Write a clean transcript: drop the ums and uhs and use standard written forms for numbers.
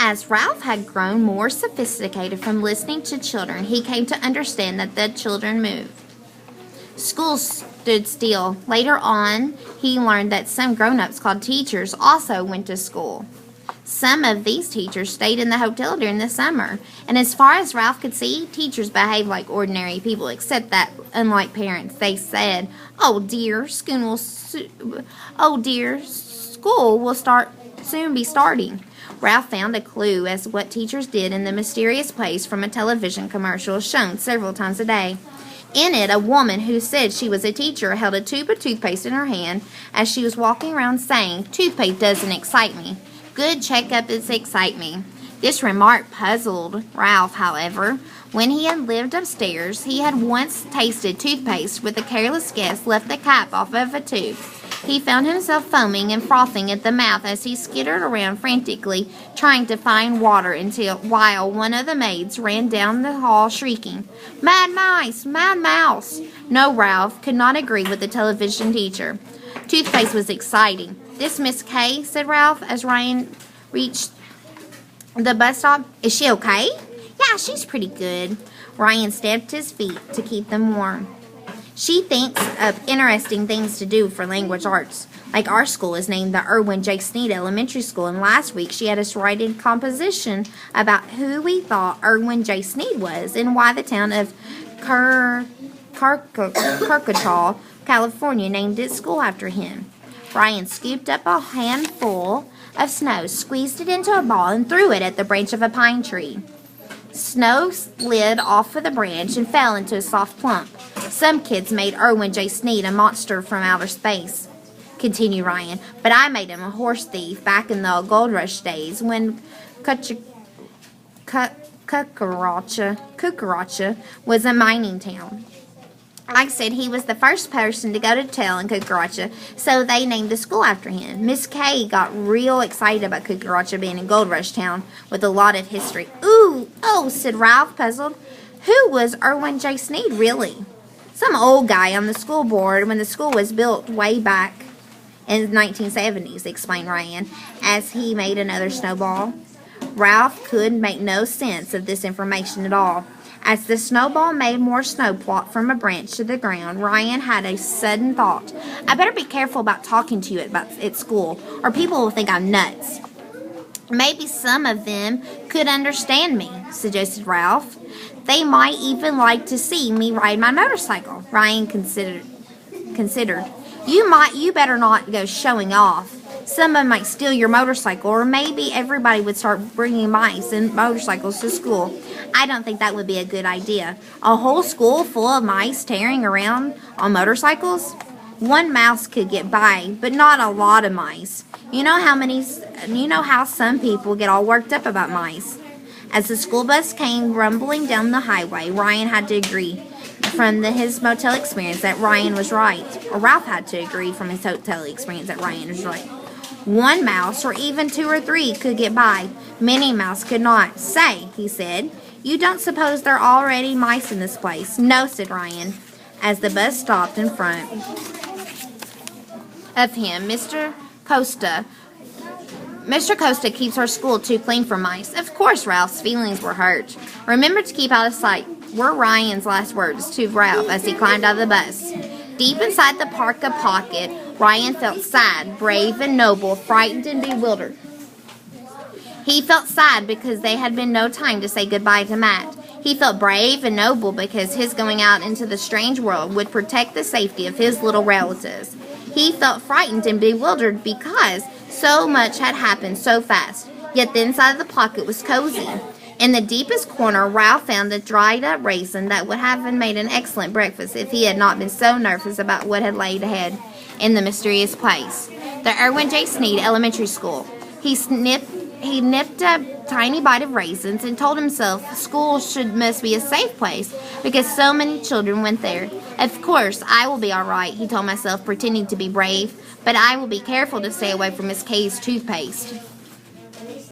As Ralph had grown more sophisticated from listening to children, he came to understand that the children moved. School stood still. Later on, he learned that some grown-ups called teachers also went to school. Some of these teachers stayed in the hotel during the summer, and as far as Ralph could see, teachers behaved like ordinary people, except that, unlike parents, they said, "Oh dear, school will soon be starting." Ralph found a clue as to what teachers did in the mysterious place from a television commercial shown several times a day. In it, a woman who said she was a teacher held a tube of toothpaste in her hand as she was walking around saying, "Toothpaste doesn't excite me. Good checkups excite me." This remark puzzled Ralph, however. When he had lived upstairs, he had once tasted toothpaste with a careless guest left the cap off of a tube. He found himself foaming and frothing at the mouth as he skittered around frantically, trying to find water while one of the maids ran down the hall shrieking, "Mad mice! Mad mouse!" No, Ralph could not agree with the television teacher. Toothpaste was exciting. "This Miss Kay," said Ralph as Ryan reached the bus stop. "Is she okay?" "Yeah, she's pretty good." Ryan stamped his feet to keep them warm. "She thinks of interesting things to do for language arts. Like our school is named the Irwin J. Sneed Elementary School, and last week she had us write a composition about who we thought Irwin J. Sneed was and why the town of Kirkatall, California, named its school after him." Ryan scooped up a handful of snow, squeezed it into a ball, and threw it at the branch of a pine tree. Snow slid off of the branch and fell into a soft plump. "Some kids made Irwin J. Sneed a monster from outer space," continued Ryan, "but I made him a horse thief back in the gold rush days when Cucaracha was a mining town. I said he was the first person to go to town in Cucaracha, so they named the school after him." Miss Kay got real excited about Cucaracha being a gold rush town with a lot of history. Oh, said Ralph, puzzled. "Who was Irwin J. Sneed, really?" "Some old guy on the school board when the school was built way back in the 1970s, explained Ryan, as he made another snowball. Ralph could make no sense of this information at all. As the snowball made more snow plop from a branch to the ground, Ryan had a sudden thought. "I better be careful about talking to you at school, or people will think I'm nuts." "Maybe some of them could understand me," suggested Ralph. "They might even like to see me ride my motorcycle." Ryan considered. You better not go showing off. Someone might steal your motorcycle, or maybe everybody would start bringing mice and motorcycles to school. I don't think that would be a good idea. A whole school full of mice tearing around on motorcycles? One mouse could get by, but not a lot of mice. You know how some people get all worked up about mice. As the school bus came rumbling down the highway, Ryan had to agree from his motel experience that Ryan was right. Or Ralph had to agree from his hotel experience that Ryan was right. One mouse, or even two or three, could get by. Many mouse could not. "Say," he said, "you don't suppose there are already mice in this place?" "No," said Ryan, as the bus stopped in front of him. Mr. Costa keeps our school too clean for mice." Of course, Ralph's feelings were hurt. "Remember to keep out of sight," were Ryan's last words to Ralph as he climbed out of the bus. Deep inside the parka pocket, Ryan felt sad, brave and noble, frightened and bewildered. He felt sad because there had been no time to say goodbye to Matt. He felt brave and noble because his going out into the strange world would protect the safety of his little relatives. He felt frightened and bewildered because so much had happened so fast. Yet the inside of the pocket was cozy. In the deepest corner, Ralph found a dried-up raisin that would have made an excellent breakfast if he had not been so nervous about what had laid ahead in the mysterious place. The Irwin J. Sneed Elementary School. He nipped a tiny bite of raisins and told himself school must be a safe place because so many children went there. "Of course, I will be all right," he told himself, pretending to be brave, "but I will be careful to stay away from Miss Kay's toothpaste."